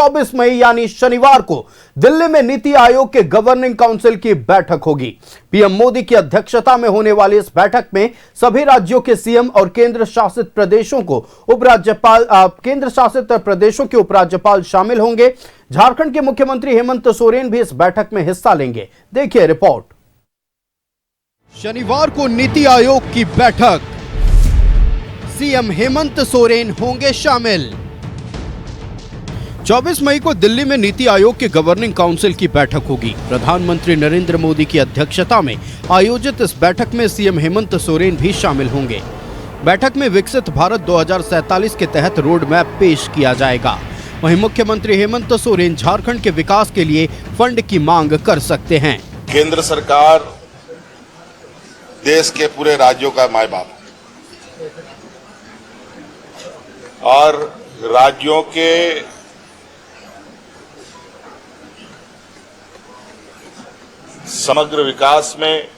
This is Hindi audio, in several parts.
24 मई यानी शनिवार को दिल्ली में नीति आयोग के गवर्निंग काउंसिल की बैठक होगी। पीएम मोदी की अध्यक्षता में होने वाली इस बैठक में सभी राज्यों के सीएम और केंद्र शासित प्रदेशों के उपराज्यपाल शामिल होंगे। झारखंड के मुख्यमंत्री हेमंत सोरेन भी इस बैठक में हिस्सा लेंगे। देखिए रिपोर्ट। शनिवार को नीति आयोग की बैठक, सीएम हेमंत सोरेन होंगे शामिल। 24 मई को दिल्ली में नीति आयोग के गवर्निंग काउंसिल की बैठक होगी। प्रधानमंत्री नरेंद्र मोदी की अध्यक्षता में आयोजित इस बैठक में सीएम हेमंत सोरेन भी शामिल होंगे। बैठक में विकसित भारत 2047 के तहत रोड मैप पेश किया जाएगा। वहीं मुख्यमंत्री हेमंत सोरेन झारखंड के विकास के लिए फंड की मांग कर सकते हैं। केंद्र सरकार देश के पूरे राज्यों का माय बाप और राज्यों के समग्र विकास में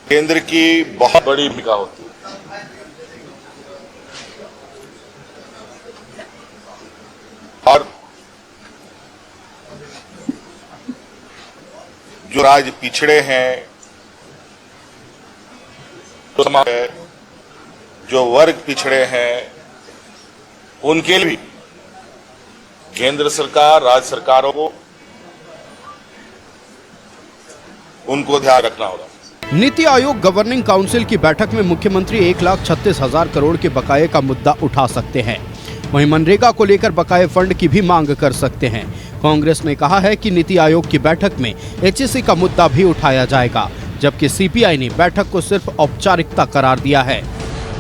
केंद्र की बहुत बड़ी भूमिका होती है। और जो राज्य पिछड़े हैं, जो वर्ग पिछड़े हैं, उनके लिए भी केंद्र सरकार, राज्य सरकारों को उनको ध्यान रखना होगा। नीति आयोग गवर्निंग काउंसिल की बैठक में मुख्यमंत्री 1,36,000 करोड़ के बकाये का मुद्दा उठा सकते हैं। वहीं मनरेगा को लेकर बकाये फंड की भी मांग कर सकते हैं। कांग्रेस ने कहा है कि नीति आयोग की बैठक में एचईसी का मुद्दा भी उठाया जाएगा, जबकि सीपीआई ने बैठक को सिर्फ औपचारिकता करार दिया है।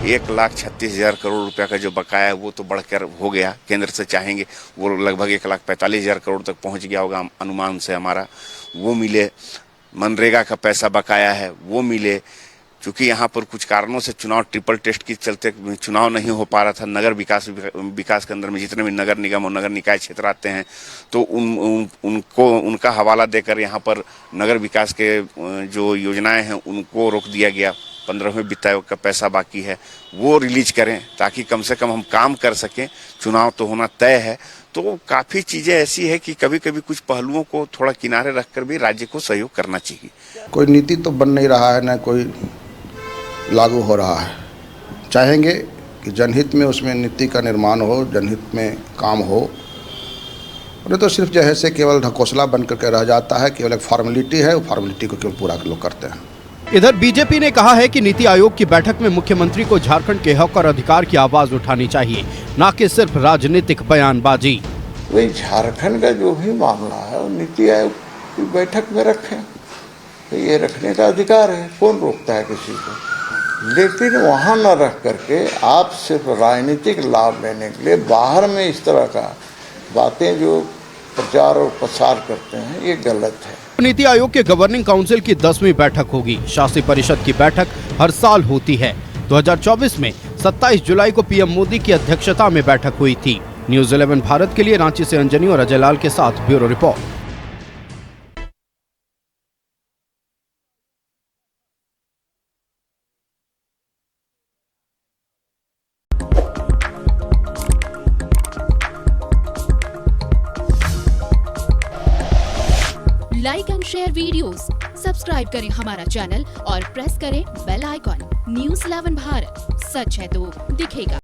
1,36,000 करोड़ रुपया का जो बकाया है वो तो बढ़कर हो गया। केंद्र से चाहेंगे वो लगभग 1,45,000 करोड़ तक पहुंच गया होगा अनुमान से हमारा, वो मिले। मनरेगा का पैसा बकाया है वो मिले। क्योंकि यहाँ पर कुछ कारणों से चुनाव ट्रिपल टेस्ट के चलते चुनाव नहीं हो पा रहा था। नगर विकास के अंदर में जितने भी नगर निगम और नगर निकाय क्षेत्र आते हैं तो उनको उनका हवाला देकर यहाँ पर नगर विकास के जो योजनाएं हैं उनको रोक दिया गया। 15वें वित्त आयोग का पैसा बाकी है वो रिलीज करें ताकि कम से कम हम काम कर सकें। चुनाव तो होना तय है। तो काफ़ी चीज़ें ऐसी है कि कभी कभी कुछ पहलुओं को थोड़ा किनारे रखकर भी राज्य को सहयोग करना चाहिए। कोई नीति तो बन नहीं रहा है, न कोई लागू हो रहा है। चाहेंगे कि जनहित में उसमें नीति का निर्माण हो, जनहित में काम हो, नहीं तो सिर्फ जो है से केवल ढकोसला बन करके रह जाता है। केवल एक फॉर्मेलिटी है, वो फॉर्मेलिटी को केवल पूरा लोग करते हैं। इधर बीजेपी ने कहा है कि नीति आयोग की बैठक में मुख्यमंत्री को झारखंड के हक और अधिकार की आवाज उठानी चाहिए, न कि सिर्फ राजनीतिक बयानबाजी। वही झारखंड का जो भी मामला है वो नीति आयोग की बैठक में रखें, तो ये रखने का अधिकार है, कौन रोकता है किसी को। लेकिन वहाँ न रख करके आप सिर्फ राजनीतिक लाभ लेने के लिए बाहर में इस तरह का बातें जो प्रचार और प्रसार करते हैं, ये गलत है। नीति आयोग के गवर्निंग काउंसिल की 10वीं बैठक होगी। शासी परिषद की बैठक हर साल होती है। 2024 में 27 जुलाई को पीएम मोदी की अध्यक्षता में बैठक हुई थी। न्यूज़ 11 भारत के लिए रांची से अंजनी और अजय लाल के साथ bureau report. Like and share videos, subscribe करें हमारा चैनल और प्रेस करें बेल आइकॉन। न्यूज़ 11 भारत, सच है तो दिखेगा।